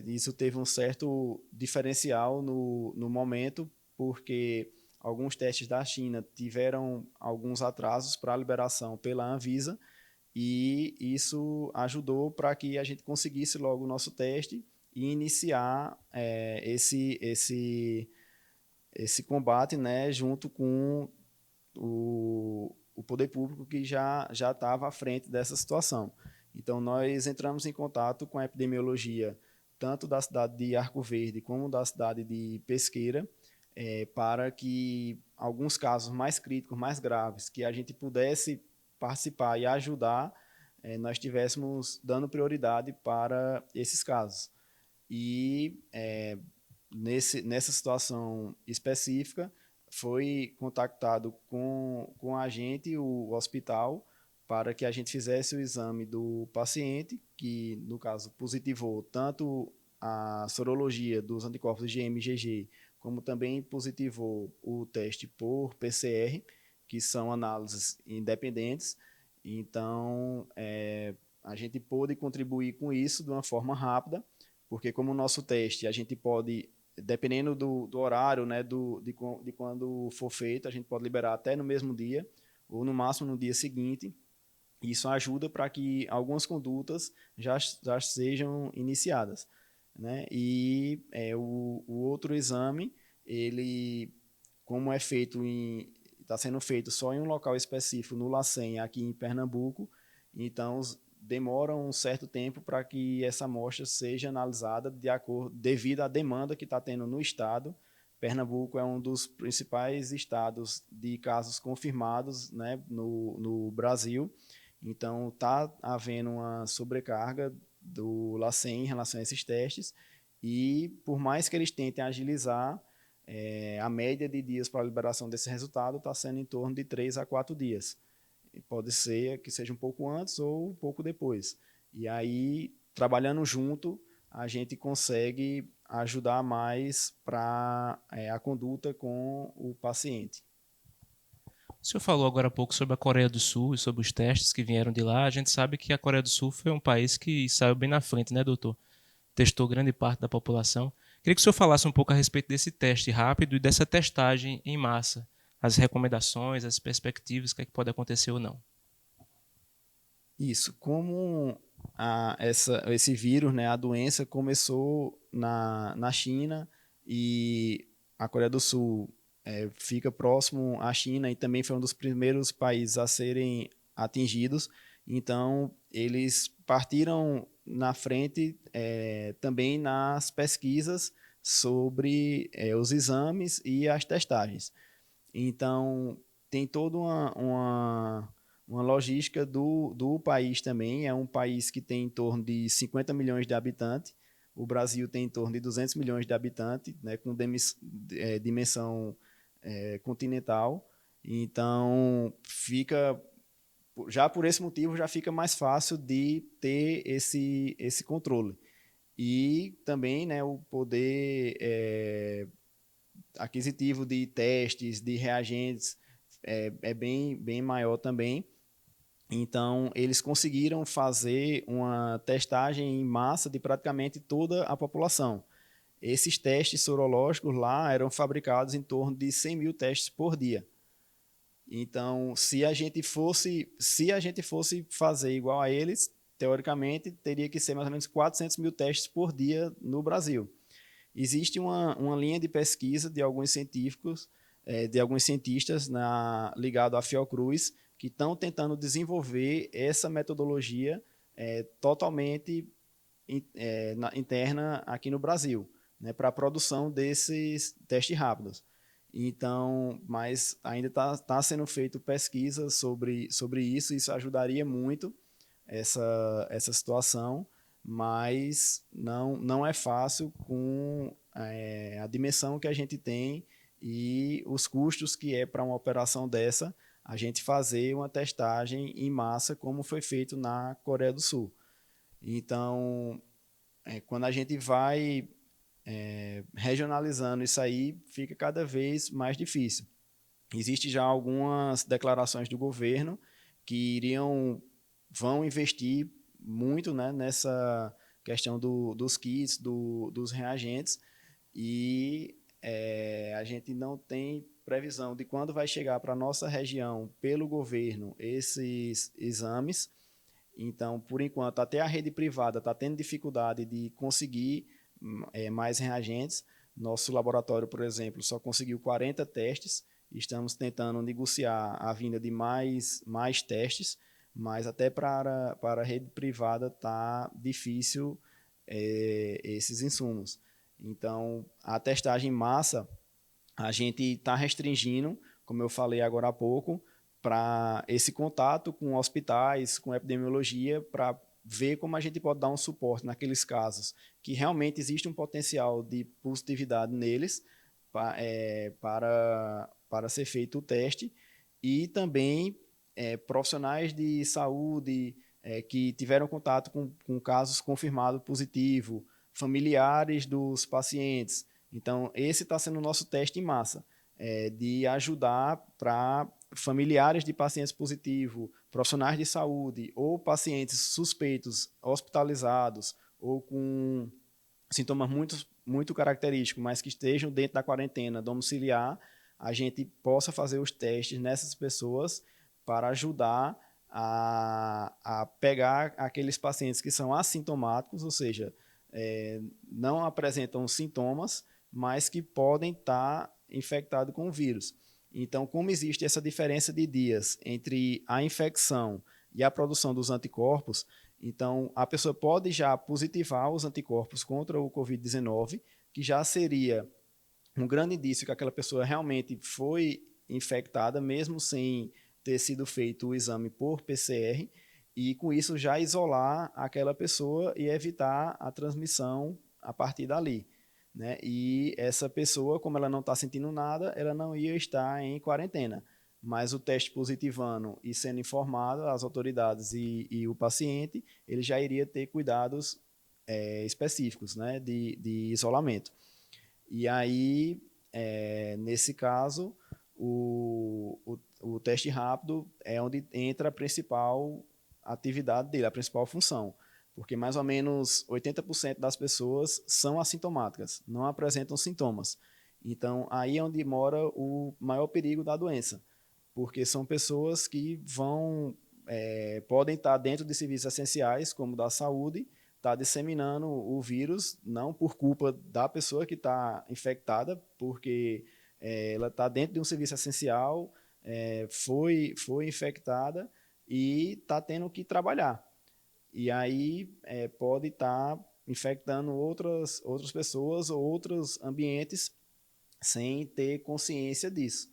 Isso teve um certo diferencial no momento, porque alguns testes da China tiveram alguns atrasos para a liberação pela Anvisa, e isso ajudou para que a gente conseguisse logo o nosso teste e iniciar esse combate, né, junto com o poder público que já estava à frente dessa situação. Então, nós entramos em contato com a epidemiologia, tanto da cidade de Arco Verde como da cidade de Pesqueira, para que alguns casos mais críticos, mais graves, que a gente pudesse participar e ajudar, nós estivéssemos dando prioridade para esses casos. E nessa situação específica, foi contactado com a gente, o hospital, para que a gente fizesse o exame do paciente, que no caso positivou tanto a sorologia dos anticorpos IgM e IgG, como também positivou o teste por PCR, que são análises independentes. Então, a gente pôde contribuir com isso de uma forma rápida, porque como o nosso teste, a gente pode, dependendo do horário, né, de quando for feito, a gente pode liberar até no mesmo dia, ou no máximo no dia seguinte. Isso ajuda para que algumas condutas já sejam iniciadas, né? E o outro exame, ele, como está sendo feito só em um local específico, no LACEN, aqui em Pernambuco, então demora um certo tempo para que essa amostra seja analisada devido à demanda que está tendo no estado. Pernambuco é um dos principais estados de casos confirmados, né, no Brasil. Então, está havendo uma sobrecarga do LACEN em relação a esses testes, e por mais que eles tentem agilizar, a média de dias para a liberação desse resultado está sendo em torno de 3 a 4 dias. pode ser que seja um pouco antes ou um pouco depois. E aí, trabalhando junto, a gente consegue ajudar mais para a conduta com o paciente. O senhor falou agora há pouco sobre a Coreia do Sul e sobre os testes que vieram de lá. A gente sabe que a Coreia do Sul foi um país que saiu bem na frente, né, doutor? Testou grande parte da população. Queria que o senhor falasse um pouco a respeito desse teste rápido e dessa testagem em massa. As recomendações, as perspectivas, o que é que pode acontecer ou não. Isso, como esse vírus, né, a doença começou na China e a Coreia do Sul fica próximo à China e também foi um dos primeiros países a serem atingidos, então eles partiram na frente também nas pesquisas sobre os exames e as testagens. Então, tem toda uma logística do país também. É um país que tem em torno de 50 milhões de habitantes. O Brasil tem em torno de 200 milhões de habitantes, né, com dimensão continental. Então, já por esse motivo, já fica mais fácil de ter esse controle. E também, né, o poder aquisitivo de testes, de reagentes, é bem maior também. Então, eles conseguiram fazer uma testagem em massa de praticamente toda a população. Esses testes sorológicos lá eram fabricados em torno de 100 mil testes por dia. Então, se a gente fosse fazer igual a eles, teoricamente, teria que ser mais ou menos 400 mil testes por dia no Brasil. Existe uma linha de pesquisa de alguns científicos, de alguns cientistas ligado à Fiocruz, que estão tentando desenvolver essa metodologia totalmente interna aqui no Brasil, né, para a produção desses testes rápidos. Então, mas ainda está sendo feita pesquisa sobre isso ajudaria muito essa situação, mas não é fácil com a dimensão que a gente tem e os custos que é para uma operação dessa, a gente fazer uma testagem em massa, como foi feito na Coreia do Sul. Então, quando a gente vai regionalizando isso aí, fica cada vez mais difícil. Existem já algumas declarações do governo que vão investir muito, né, nessa questão dos kits, dos reagentes, e a gente não tem previsão de quando vai chegar para a nossa região, pelo governo, esses exames. Então, por enquanto, até a rede privada está tendo dificuldade de conseguir mais reagentes. Nosso laboratório, por exemplo, só conseguiu 40 testes. Estamos tentando negociar a vinda de mais testes, mas até para a rede privada está difícil esses insumos. Então, a testagem em massa, a gente está restringindo, como eu falei agora há pouco, para esse contato com hospitais, com epidemiologia, para ver como a gente pode dar um suporte naqueles casos que realmente existe um potencial de positividade neles para ser feito o teste, e também profissionais de saúde que tiveram contato com casos confirmados positivos, familiares dos pacientes. Então, esse está sendo o nosso teste em massa, de ajudar para familiares de pacientes positivos, profissionais de saúde ou pacientes suspeitos hospitalizados ou com sintomas muito característicos, mas que estejam dentro da quarentena domiciliar, a gente possa fazer os testes nessas pessoas para ajudar a pegar aqueles pacientes que são assintomáticos, ou seja, não apresentam sintomas, mas que podem estar infectados com o vírus. Então, como existe essa diferença de dias entre a infecção e a produção dos anticorpos, então a pessoa pode já positivar os anticorpos contra o Covid-19, que já seria um grande indício que aquela pessoa realmente foi infectada, mesmo sem ter sido feito o exame por PCR, e com isso já isolar aquela pessoa e evitar a transmissão a partir dali, né? E essa pessoa, como ela não está sentindo nada, ela não ia estar em quarentena. mas o teste positivando e sendo informado, as autoridades e o paciente, ele já iria ter cuidados específicos, né, de isolamento. E aí, nesse caso, o teste rápido é onde entra a principal atividade dele, a principal função, porque mais ou menos 80% das pessoas são assintomáticas, não apresentam sintomas. Então, aí é onde mora o maior perigo da doença, porque são pessoas que podem estar dentro de serviços essenciais, como da saúde, está disseminando o vírus, não por culpa da pessoa que está infectada, porque ela está dentro de um serviço essencial, foi infectada e está tendo que trabalhar. E aí pode estar infectando outras pessoas ou outros ambientes sem ter consciência disso.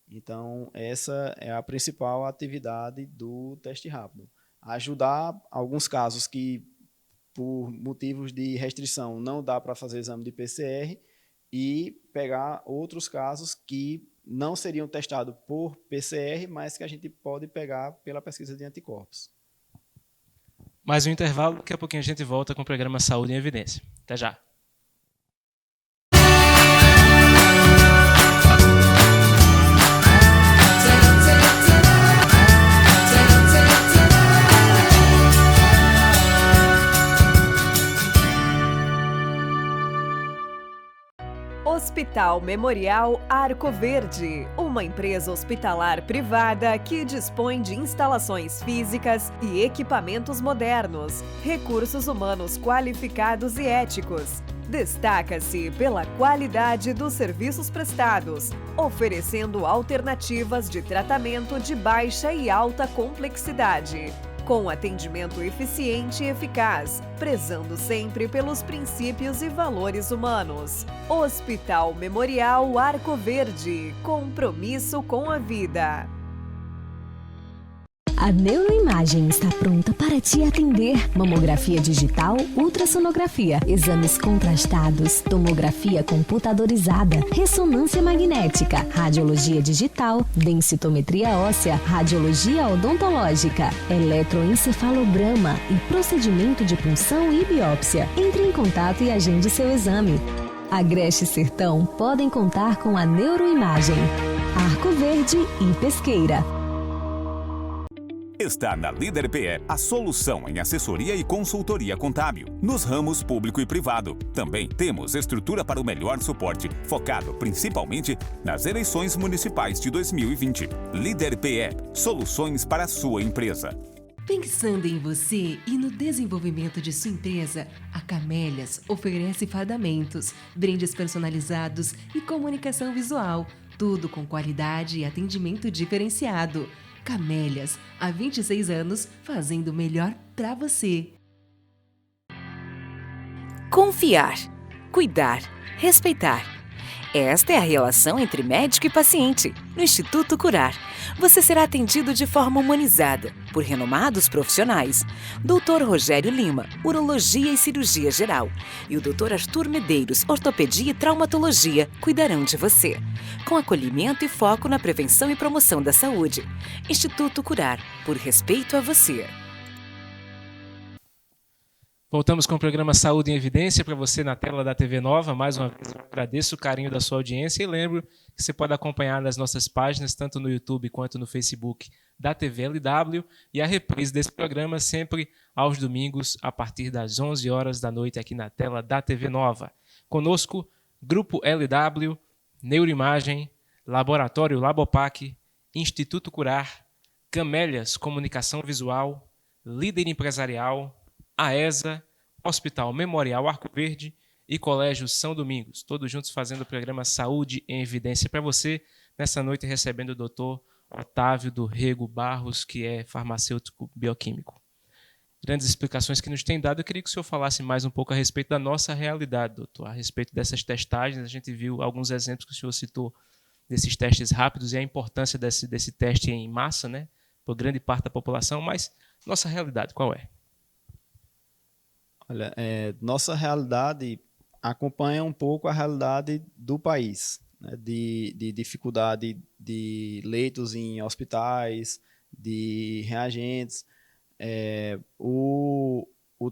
Então, essa é a principal atividade do teste rápido. Ajudar alguns casos que, por motivos de restrição, não dá para fazer exame de PCR e pegar outros casos que não seriam testados por PCR, mas que a gente pode pegar pela pesquisa de anticorpos. Mais um intervalo, daqui a pouquinho a gente volta com o programa Saúde em Evidência. Até já! Hospital Memorial Arco Verde, uma empresa hospitalar privada que dispõe de instalações físicas e equipamentos modernos, recursos humanos qualificados e éticos. Destaca-se pela qualidade dos serviços prestados, oferecendo alternativas de tratamento de baixa e alta complexidade, com atendimento eficiente e eficaz, prezando sempre pelos princípios e valores humanos. Hospital Memorial Arco Verde, compromisso com a vida. A Neuroimagem está pronta para te atender. Mamografia digital, ultrassonografia, exames contrastados, tomografia computadorizada, ressonância magnética, radiologia digital, densitometria óssea, radiologia odontológica, eletroencefalograma e procedimento de punção e biópsia. Entre em contato e agende seu exame. Agreste e Sertão podem contar com a Neuroimagem. Arco Verde e Pesqueira. Está na Líder PE a solução em assessoria e consultoria contábil, nos ramos público e privado. Também temos estrutura para o melhor suporte, focado principalmente nas eleições municipais de 2020. Líder PE, soluções para a sua empresa. Pensando em você e no desenvolvimento de sua empresa, a Camélias oferece fardamentos, brindes personalizados e comunicação visual, tudo com qualidade e atendimento diferenciado. Camélias, há 26 anos, fazendo o melhor para você. Confiar, cuidar, respeitar. Esta é a relação entre médico e paciente. No Instituto Curar, você será atendido de forma humanizada por renomados profissionais. Dr. Rogério Lima, Urologia e Cirurgia Geral, e o Dr. Arthur Medeiros, Ortopedia e Traumatologia, cuidarão de você, com acolhimento e foco na prevenção e promoção da saúde. Instituto Curar, por respeito a você. Voltamos com o programa Saúde em Evidência para você na tela da TV Nova. Mais uma vez, eu agradeço o carinho da sua audiência e lembro que você pode acompanhar nas nossas páginas, tanto no YouTube quanto no Facebook da TV LW, e a reprise desse programa sempre aos domingos, a partir das 11 horas da noite, aqui na tela da TV Nova. Conosco, Grupo LW, Neuroimagem, Laboratório Labopac, Instituto Curar, Camélias Comunicação Visual, Líder Empresarial, AESA, Hospital Memorial Arco Verde e Colégio São Domingos, todos juntos fazendo o programa Saúde em Evidência para você, nessa noite recebendo o Dr. Otávio do Rego Barros, que é farmacêutico bioquímico. Grandes explicações que nos tem dado. Eu queria que o senhor falasse mais um pouco a respeito da nossa realidade, doutor, a respeito dessas testagens. A gente viu alguns exemplos que o senhor citou desses testes rápidos e a importância desse teste em massa, né, por grande parte da população, mas nossa realidade qual é? Olha, nossa realidade acompanha um pouco a realidade do país, né, de dificuldade de leitos em hospitais, de reagentes. O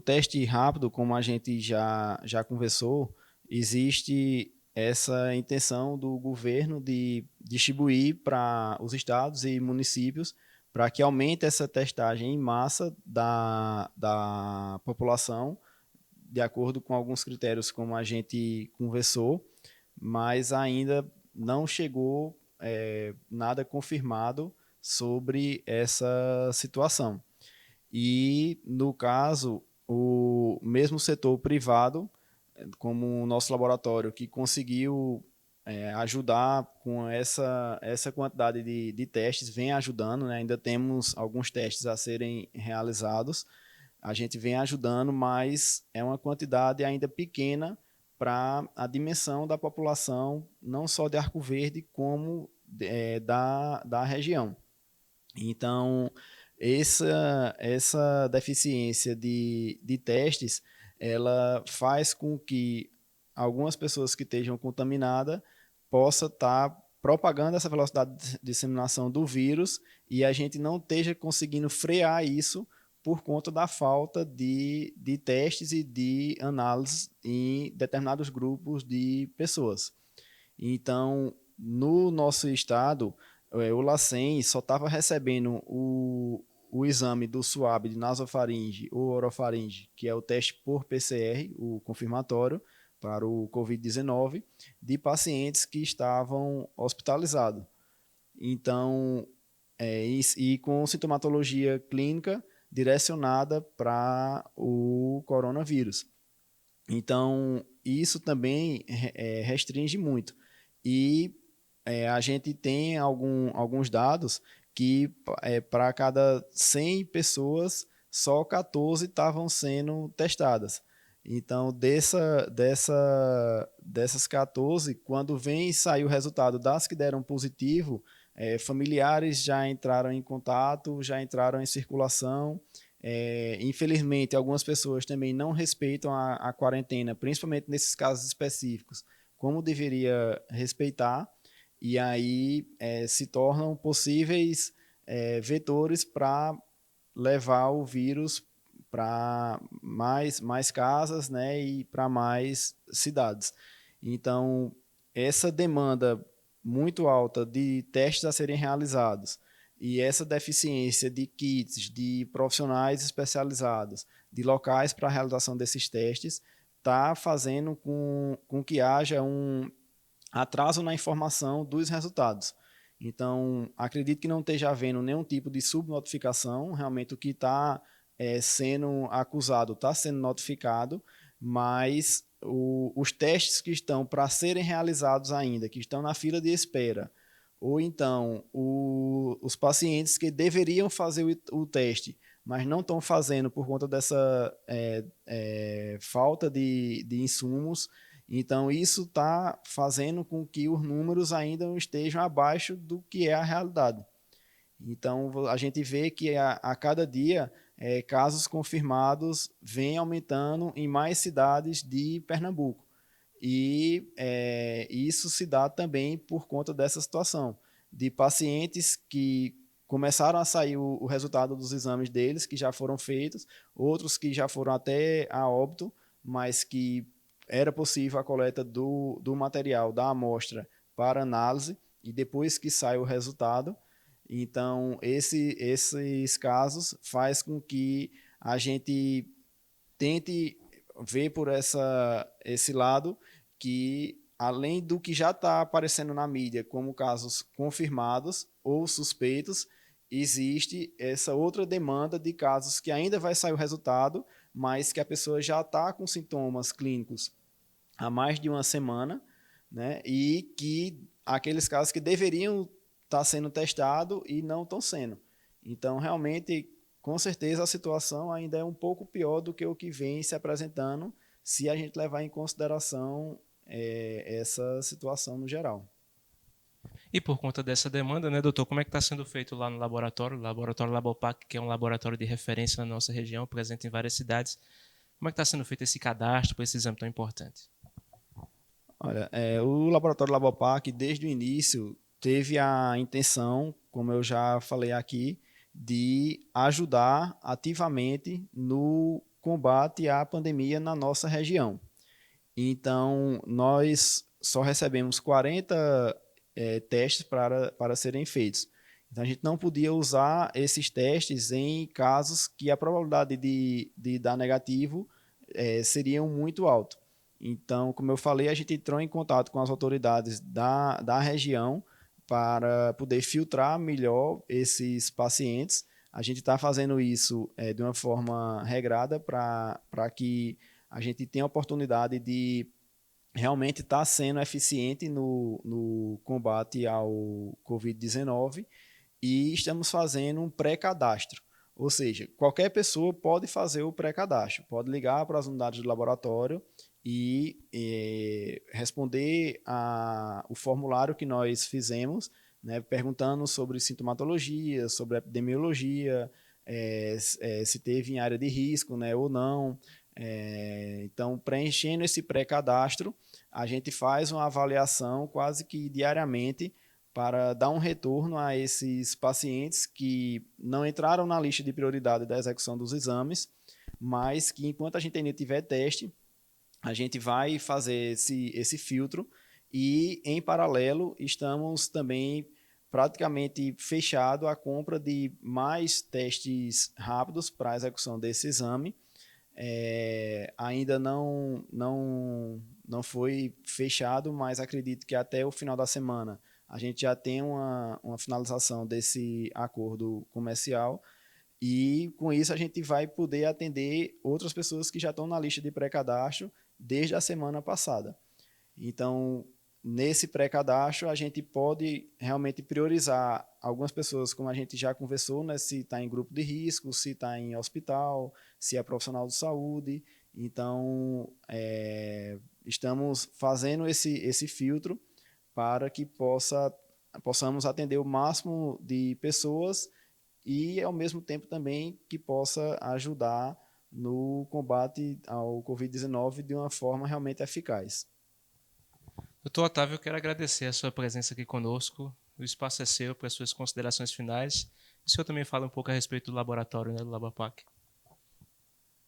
teste rápido, como a gente já conversou, existe essa intenção do governo de distribuir para os estados e municípios para que aumente essa testagem em massa da população, de acordo com alguns critérios, como a gente conversou, mas ainda não chegou nada confirmado sobre essa situação. E, no caso, o mesmo setor privado, como o nosso laboratório, que conseguiu ajudar com essa quantidade de testes, vem ajudando, né? Ainda temos alguns testes a serem realizados, a gente vem ajudando, mas é uma quantidade ainda pequena para a dimensão da população, não só de Arco Verde, como da região. Então, essa deficiência de testes, ela faz com que algumas pessoas que estejam contaminadas possam estar propagando essa velocidade de disseminação do vírus e a gente não esteja conseguindo frear isso por conta da falta de testes e de análises em determinados grupos de pessoas. Então, no nosso estado, o LACEN só estava recebendo o exame do SWAB de nasofaringe ou orofaringe, que é o teste por PCR, o confirmatório, para o Covid-19, de pacientes que estavam hospitalizados. Então, e com sintomatologia clínica direcionada para o coronavírus. Então, isso também restringe muito. E a gente tem alguns dados que para cada 100 pessoas, só 14 estavam sendo testadas. Então, dessas 14, quando vem sair o resultado das que deram positivo, familiares já entraram em contato, já entraram em circulação. Infelizmente, algumas pessoas também não respeitam a quarentena, principalmente nesses casos específicos, como deveria respeitar, e aí se tornam possíveis vetores para levar o vírus para mais casas, né, e para mais cidades. Então, essa demanda muito alta de testes a serem realizados e essa deficiência de kits, de profissionais especializados, de locais para a realização desses testes, está fazendo com que haja um atraso na informação dos resultados. Então, acredito que não esteja havendo nenhum tipo de subnotificação, realmente o que está sendo acusado está sendo notificado, mas os testes que estão para serem realizados ainda, que estão na fila de espera, ou então os pacientes que deveriam fazer o teste, mas não estão fazendo por conta dessa falta de insumos. Então, isso está fazendo com que os números ainda estejam abaixo do que é a realidade. Então, a gente vê que a cada dia casos confirmados vêm aumentando em mais cidades de Pernambuco. E isso se dá também por conta dessa situação, de pacientes que começaram a sair o resultado dos exames deles, que já foram feitos, outros que já foram até a óbito, mas que era possível a coleta do material, da amostra, para análise, e depois que sai o resultado. Então, esses casos faz com que a gente tente ver por esse lado que, além do que já está aparecendo na mídia como casos confirmados ou suspeitos, existe essa outra demanda de casos que ainda vai sair o resultado, mas que a pessoa já está com sintomas clínicos há mais de uma semana, né? E que aqueles casos que deveriam estar sendo testados e não estão sendo. Então, realmente, com certeza, a situação ainda é um pouco pior do que o que vem se apresentando, se a gente levar em consideração essa situação no geral. E por conta dessa demanda, né, doutor, como é que está sendo feito lá no laboratório, o Laboratório Labopac, que é um laboratório de referência na nossa região, presente em várias cidades. Como é que está sendo feito esse cadastro para esse exame tão importante? Olha, o Laboratório Labopac, desde o início, teve a intenção, como eu já falei aqui, de ajudar ativamente no combate à pandemia na nossa região. Então, nós só recebemos 40 testes para serem feitos. Então, a gente não podia usar esses testes em casos que a probabilidade de dar negativo seria muito alta. Então, como eu falei, a gente entrou em contato com as autoridades da região para poder filtrar melhor esses pacientes. A gente está fazendo isso de uma forma regrada para que a gente tenha a oportunidade de realmente estar sendo eficiente no combate ao Covid-19 e estamos fazendo um pré-cadastro. Ou seja, qualquer pessoa pode fazer o pré-cadastro, pode ligar para as unidades do laboratório e responder o formulário que nós fizemos, né, perguntando sobre sintomatologia, sobre epidemiologia, se teve em área de risco, né, ou não. Então, preenchendo esse pré-cadastro, a gente faz uma avaliação quase que diariamente para dar um retorno a esses pacientes que não entraram na lista de prioridade da execução dos exames, mas que enquanto a gente ainda tiver teste, a gente vai fazer esse filtro e, em paralelo, estamos também praticamente fechado a compra de mais testes rápidos para a execução desse exame. Ainda não foi fechado, mas acredito que até o final da semana a gente já tem uma finalização desse acordo comercial e com isso a gente vai poder atender outras pessoas que já estão na lista de pré-cadastro desde a semana passada. Então, nesse pré-cadastro, a gente pode realmente priorizar algumas pessoas, como a gente já conversou, né, se está em grupo de risco, se está em hospital, se é profissional de saúde. Então, estamos fazendo esse filtro para que possamos atender o máximo de pessoas e, ao mesmo tempo, também que possa ajudar no combate ao Covid-19 de uma forma realmente eficaz. Doutor Otávio, eu quero agradecer a sua presença aqui conosco. O espaço é seu para as suas considerações finais. O senhor também fala um pouco a respeito do laboratório, né, do Labopac.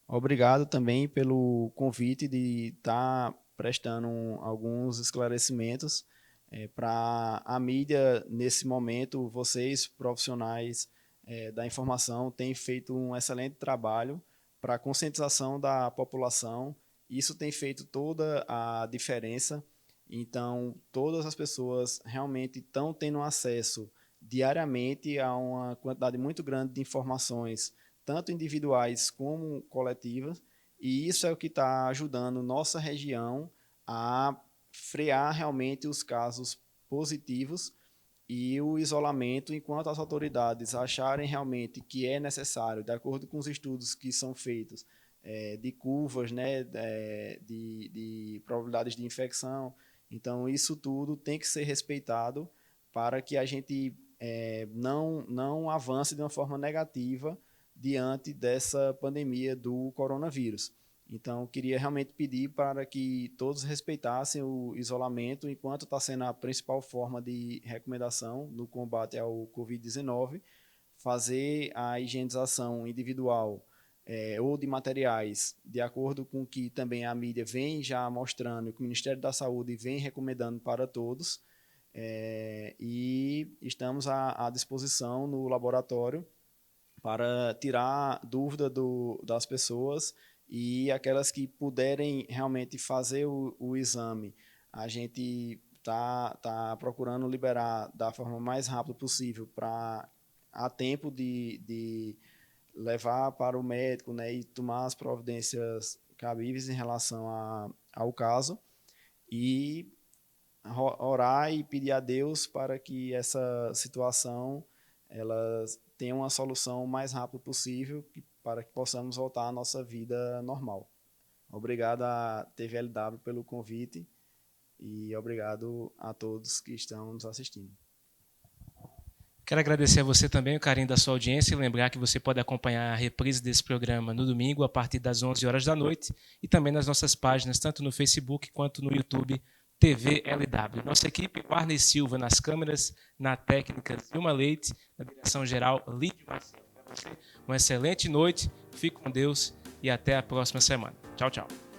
Obrigado também pelo convite de estar prestando alguns esclarecimentos para a mídia. Nesse momento, vocês, profissionais da informação, têm feito um excelente trabalho para a conscientização da população. Isso tem feito toda a diferença. Então, todas as pessoas realmente estão tendo acesso diariamente a uma quantidade muito grande de informações, tanto individuais como coletivas, e isso é o que está ajudando nossa região a frear realmente os casos positivos e o isolamento, enquanto as autoridades acharem realmente que é necessário, de acordo com os estudos que são feitos, de curvas, né, de probabilidades de infecção. Então, isso tudo tem que ser respeitado para que a gente não avance de uma forma negativa diante dessa pandemia do coronavírus. Então, queria realmente pedir para que todos respeitassem o isolamento, enquanto está sendo a principal forma de recomendação no combate ao Covid-19, fazer a higienização individual ou de materiais, de acordo com o que também a mídia vem já mostrando, que o Ministério da Saúde vem recomendando para todos, e estamos à disposição no laboratório para tirar dúvida das pessoas, e aquelas que puderem realmente fazer o exame, a gente está procurando liberar da forma mais rápida possível para a tempo de levar para o médico, né, e tomar as providências cabíveis em relação ao caso, e orar e pedir a Deus para que essa situação ela tenha uma solução o mais rápido possível para que possamos voltar à nossa vida normal. Obrigado à TVLW pelo convite e obrigado a todos que estão nos assistindo. Quero agradecer a você também o carinho da sua audiência e lembrar que você pode acompanhar a reprise desse programa no domingo a partir das 11 horas da noite e também nas nossas páginas, tanto no Facebook quanto no YouTube, TVLW. Nossa equipe, Warney Silva nas câmeras, na técnica Zilma Leite, na direção-geral Lídio Marcelo. Para você, uma excelente noite, fique com Deus e até a próxima semana. Tchau, tchau.